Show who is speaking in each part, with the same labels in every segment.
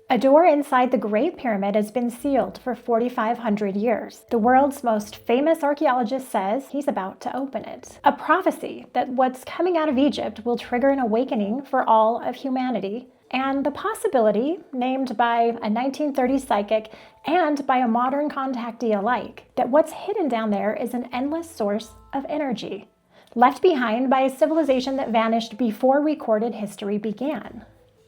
Speaker 1: A door inside the Great Pyramid has been sealed for 4,500 years. The world's most famous archaeologist says he's about to open it. A prophecy that what's coming out of Egypt will trigger an awakening for all of humanity. And the possibility, named by a 1930s psychic and by a modern contactee alike, that what's hidden down there is an endless source of energy, left behind by a civilization that vanished before recorded history began.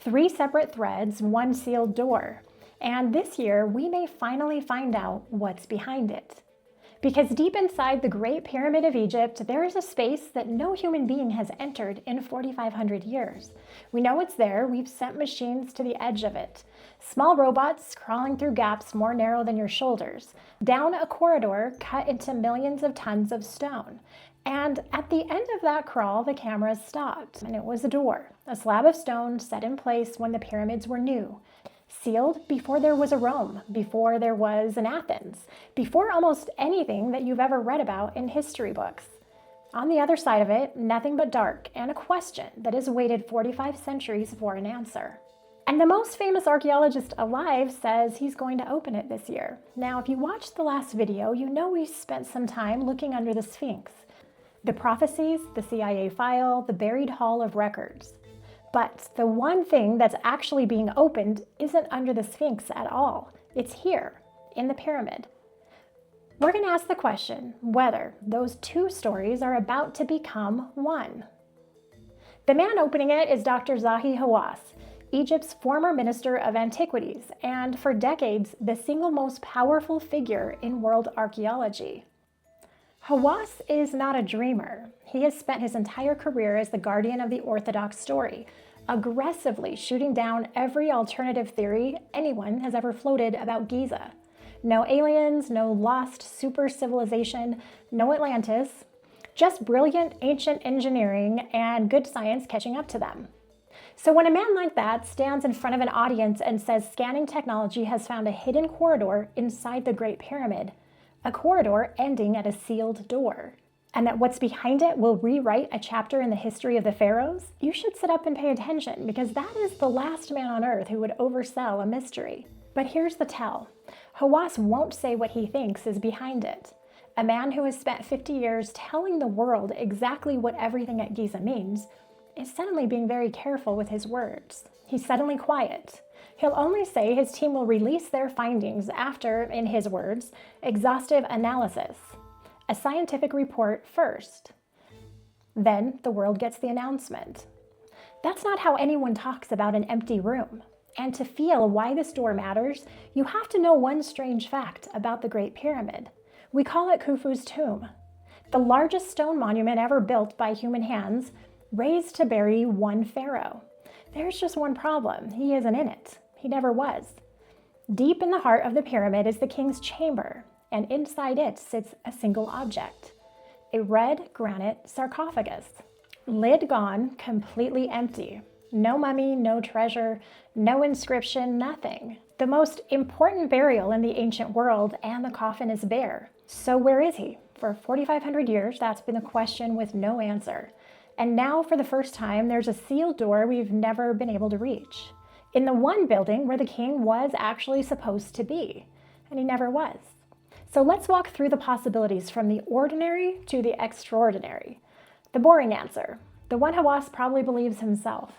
Speaker 1: 3 separate threads, 1 sealed door. And this year, we may finally find out what's behind it. Because deep inside the Great Pyramid of Egypt, there is a space that no human being has entered in 4,500 years. We know it's there. We've sent machines to the edge of it. Small robots crawling through gaps more narrow than your shoulders, down a corridor cut into millions of tons of stone. And at the end of that crawl, the cameras stopped, and it was a door, a slab of stone set in place when the pyramids were new, sealed before there was a Rome, before there was an Athens, before almost anything that you've ever read about in history books. On the other side of it, nothing but dark and a question that has waited 45 centuries for an answer. And the most famous archaeologist alive says he's going to open it this year. Now, if you watched the last video, you know we spent some time looking under the Sphinx. The prophecies, the CIA file, the buried hall of records. But the one thing that's actually being opened isn't under the Sphinx at all. It's here, in the pyramid. We're going to ask the question whether those 2 stories are about to become one. The man opening it is Dr. Zahi Hawass, Egypt's former Minister of Antiquities, and for decades, the single most powerful figure in world archaeology. Hawass is not a dreamer. He has spent his entire career as the guardian of the orthodox story, aggressively shooting down every alternative theory anyone has ever floated about Giza. No aliens, no lost super civilization, no Atlantis, just brilliant ancient engineering and good science catching up to them. So when a man like that stands in front of an audience and says scanning technology has found a hidden corridor inside the Great Pyramid, a corridor ending at a sealed door, and that what's behind it will rewrite a chapter in the history of the pharaohs, you should sit up and pay attention, because that is the last man on earth who would oversell a mystery. But here's the tell. Hawass won't say what he thinks is behind it. A man who has spent 50 years telling the world exactly what everything at Giza means is suddenly being very careful with his words. He's suddenly quiet. He'll only say his team will release their findings after, in his words, exhaustive analysis. A scientific report first. Then the world gets the announcement. That's not how anyone talks about an empty room. And to feel why this door matters, you have to know one strange fact about the Great Pyramid. We call it Khufu's tomb, the largest stone monument ever built by human hands, raised to bury one pharaoh. There's just one problem. He isn't in it. He never was. Deep in the heart of the pyramid is the king's chamber, and inside it sits a single object, a red granite sarcophagus. Lid gone, completely empty. No mummy, no treasure, no inscription, nothing. The most important burial in the ancient world, and the coffin is bare. So where is he? For 4,500 years, that's been a question with no answer. And now, for the first time, there's a sealed door we've never been able to reach. In the one building where the king was actually supposed to be, and he never was. So let's walk through the possibilities from the ordinary to the extraordinary. The boring answer, the one Hawass probably believes himself,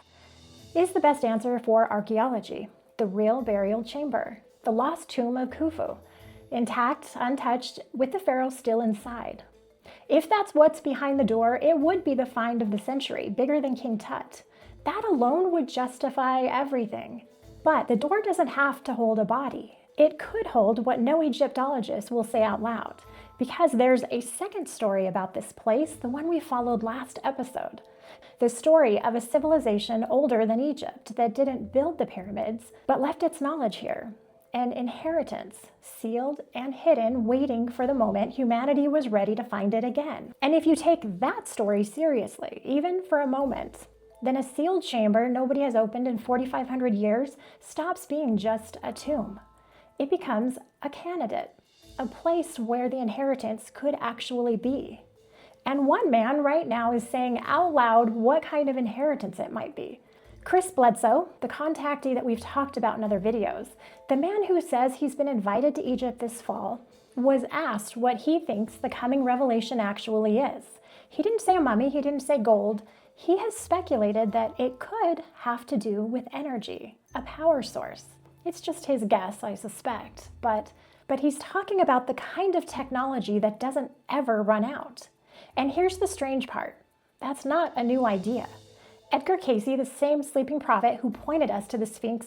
Speaker 1: is the best answer for archaeology. The real burial chamber, the lost tomb of Khufu, intact, untouched, with the pharaoh still inside. If that's what's behind the door, it would be the find of the century, bigger than King Tut. That alone would justify everything. But the door doesn't have to hold a body. It could hold what no Egyptologist will say out loud, because there's a second story about this place, the one we followed last episode. The story of a civilization older than Egypt that didn't build the pyramids, but left its knowledge here. An inheritance, sealed and hidden, waiting for the moment humanity was ready to find it again. And if you take that story seriously, even for a moment, then a sealed chamber nobody has opened in 4,500 years stops being just a tomb. It becomes a candidate, a place where the inheritance could actually be. And one man right now is saying out loud what kind of inheritance it might be. Chris Bledsoe, the contactee that we've talked about in other videos, the man who says he's been invited to Egypt this fall, was asked what he thinks the coming revelation actually is. He didn't say a mummy, he didn't say gold. He has speculated that it could have to do with energy, a power source. It's just his guess, I suspect, but he's talking about the kind of technology that doesn't ever run out. And here's the strange part. That's not a new idea. Edgar Cayce, the same sleeping prophet who pointed us to the Sphinx,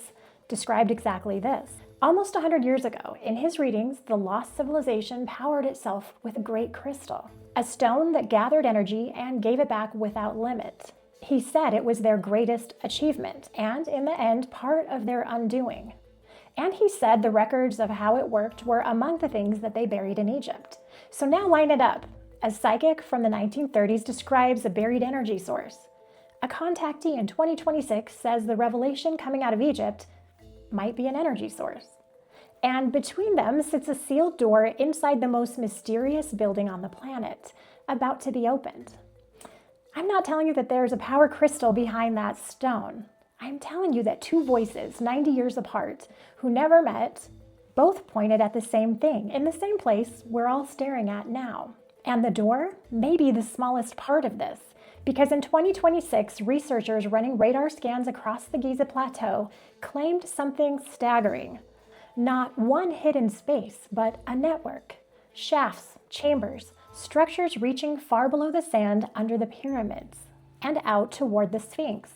Speaker 1: described exactly this. Almost 100 years ago, in his readings, the lost civilization powered itself with a great crystal, a stone that gathered energy and gave it back without limit. He said it was their greatest achievement, and in the end, part of their undoing. And he said the records of how it worked were among the things that they buried in Egypt. So now line it up. A psychic from the 1930s describes a buried energy source. A contactee in 2026 says the revelation coming out of Egypt might be an energy source. And between them sits a sealed door inside the most mysterious building on the planet, about to be opened. I'm not telling you that there's a power crystal behind that stone. I'm telling you that two voices, 90 years apart, who never met, both pointed at the same thing, in the same place we're all staring at now. And the door may be the smallest part of this, because in 2026, researchers running radar scans across the Giza plateau claimed something staggering. Not one hidden space, but a network. Shafts, chambers, structures reaching far below the sand under the pyramids and out toward the Sphinx.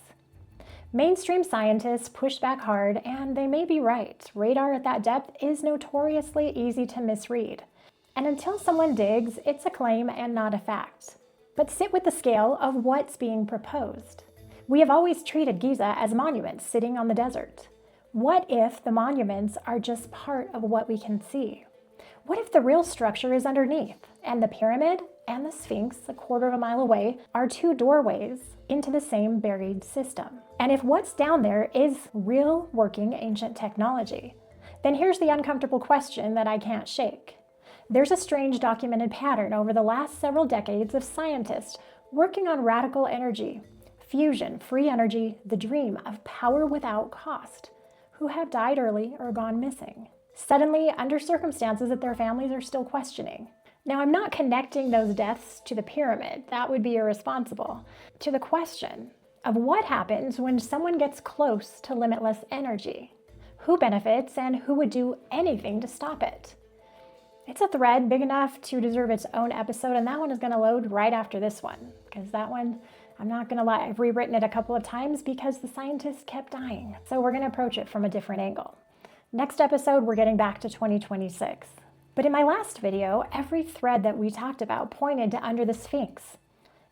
Speaker 1: Mainstream scientists pushed back hard, and they may be right. Radar at that depth is notoriously easy to misread. And until someone digs, it's a claim and not a fact. But sit with the scale of what's being proposed. We have always treated Giza as monuments sitting on the desert. What if the monuments are just part of what we can see? What if the real structure is underneath, and the pyramid and the Sphinx, a quarter of a mile away, are two doorways into the same buried system? And if what's down there is real working ancient technology, then here's the uncomfortable question that I can't shake. There's a strange documented pattern over the last several decades of scientists working on radical energy, fusion, free energy, the dream of power without cost, who have died early or gone missing, suddenly under circumstances that their families are still questioning. Now, I'm not connecting those deaths to the pyramid, that would be irresponsible, to the question of what happens when someone gets close to limitless energy. Who benefits and who would do anything to stop it? It's a thread big enough to deserve its own episode, and that one is going to load right after this one, because that one, I'm not going to lie, I've rewritten it a couple of times because the scientists kept dying. So we're going to approach it from a different angle. Next episode, we're getting back to 2026. But in my last video, every thread that we talked about pointed to under the Sphinx.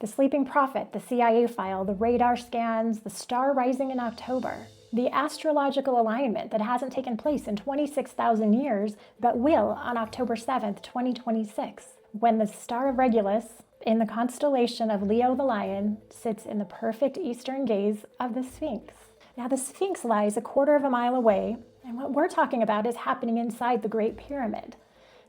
Speaker 1: The sleeping prophet, the CIA file, the radar scans, the star rising in October, the astrological alignment that hasn't taken place in 26,000 years, but will on October 7th, 2026, when the star of Regulus, in the constellation of Leo the Lion, sits in the perfect eastern gaze of the Sphinx. Now, the Sphinx lies a quarter of a mile away, and what we're talking about is happening inside the Great Pyramid.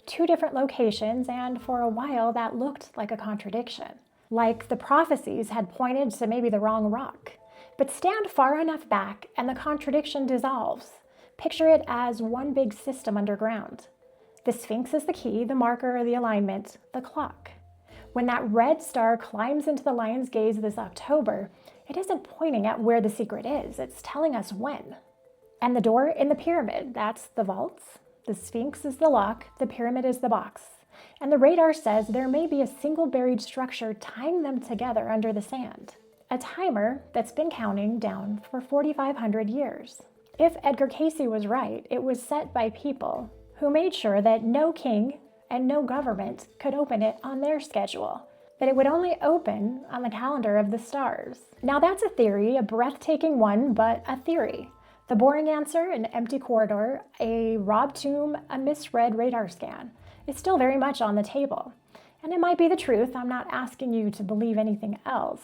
Speaker 1: Two different locations, and for a while that looked like a contradiction. Like the prophecies had pointed to maybe the wrong rock. But stand far enough back and the contradiction dissolves. Picture it as one big system underground. The Sphinx is the key, the marker, the alignment, the clock. When that red star climbs into the lion's gaze this October, it isn't pointing at where the secret is, it's telling us when. And the door in the pyramid, that's the vaults. The Sphinx is the lock, the pyramid is the box. And the radar says there may be a single buried structure tying them together under the sand. A timer that's been counting down for 4,500 years. If Edgar Cayce was right, it was set by people who made sure that no king and no government could open it on their schedule, that it would only open on the calendar of the stars. Now that's a theory, a breathtaking one, but a theory. The boring answer, an empty corridor, a robbed tomb, a misread radar scan, is still very much on the table. And it might be the truth, I'm not asking you to believe anything else.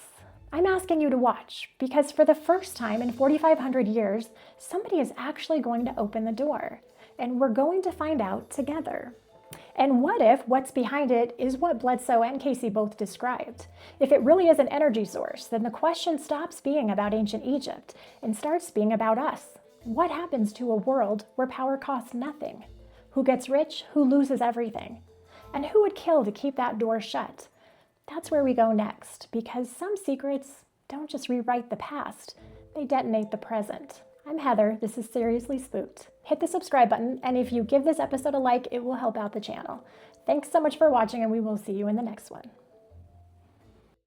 Speaker 1: I'm asking you to watch, because for the first time in 4,500 years, somebody is actually going to open the door, and we're going to find out together. And what if what's behind it is what Bledsoe and Cayce both described? If it really is an energy source, then the question stops being about ancient Egypt and starts being about us. What happens to a world where power costs nothing? Who gets rich? Who loses everything? And who would kill to keep that door shut? That's where we go next, because some secrets don't just rewrite the past, they detonate the present. I'm Heather, this is Seriously Spooked. Hit the subscribe button, and if you give this episode a like, it will help out the channel. Thanks so much for watching, and we will see you in the next one.